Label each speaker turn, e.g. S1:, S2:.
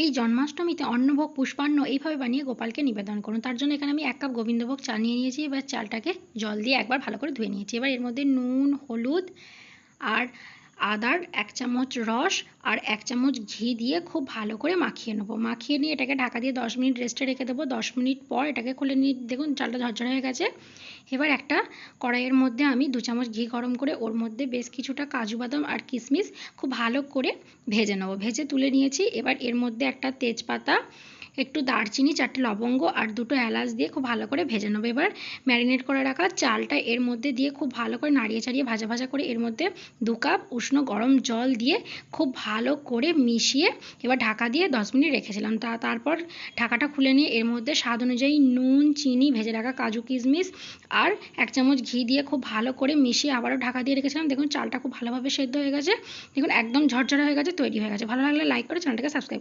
S1: এই জন্মাষ্টমীতে অন্নভোগ পুষ্পান্ন এইভাবে বানিয়ে গোপালকে নিবেদন করুন। তার জন্য এখানে আমি 1 কাপ গোবিন্দভোগ চাল নিয়ে নিয়েছি। এবার চালটাকে জল দিয়ে একবার ভালো করে ধুয়ে নিয়েছি। এবার এর মধ্যে নুন, হলুদ আর আদার 1 চামচ রস আর 1 চামচ ঘি দিয়ে খুব ভালো করে মাখিয়ে নেবো। মাখিয়ে নিয়ে এটাকে ঢাকা দিয়ে 10 মিনিট রেস্টে রেখে দেবো। 10 মিনিট পর এটাকে খুলে নিয়ে দেখুন চালটা ঝরঝরে হয়ে গেছে। এবার একটা কড়াইয়ের মধ্যে আমি 2 চামচ ঘি গরম করে ওর মধ্যে বেশ কিছুটা কাজু বাদাম আর কিশমিশ খুব ভালো করে ভেজে নেবো। ভেজে তুলে নিয়েছি। এবার এর মধ্যে একটা তেজপাতা, একটু দারচিনি, 4টে লবঙ্গ আর 2টো এলাচ দিয়ে খুব ভালো করে ভেজে নেবো। এবার ম্যারিনেট করে রাখা চালটা এর মধ্যে দিয়ে খুব ভালো করে নাড়িয়ে চাড়িয়ে ভাজা ভাজা করে এর মধ্যে 2 কাপ উষ্ণ গরম জল দিয়ে খুব ভালো করে মিশিয়ে এবার ঢাকা দিয়ে 10 মিনিট রেখেছিলাম। তারপর ঢাকাটা খুলে নিয়ে এর মধ্যে স্বাদ অনুযায়ী নুন, চিনি, ভেজে রাখা কাজু কিশমিশ আর 1 চামচ ঘি দিয়ে খুব ভালো করে মিশিয়ে আবারও ঢাকা দিয়ে রেখেছিলাম। দেখুন চালটা খুব ভালোভাবে সেদ্ধ হয়ে গেছে। দেখুন একদম ঝরঝরে হয়ে গেছে, তৈরি হয়ে গেছে। ভালো লাগলে লাইক করে চ্যানেলটাকে সাবস্ক্রাইব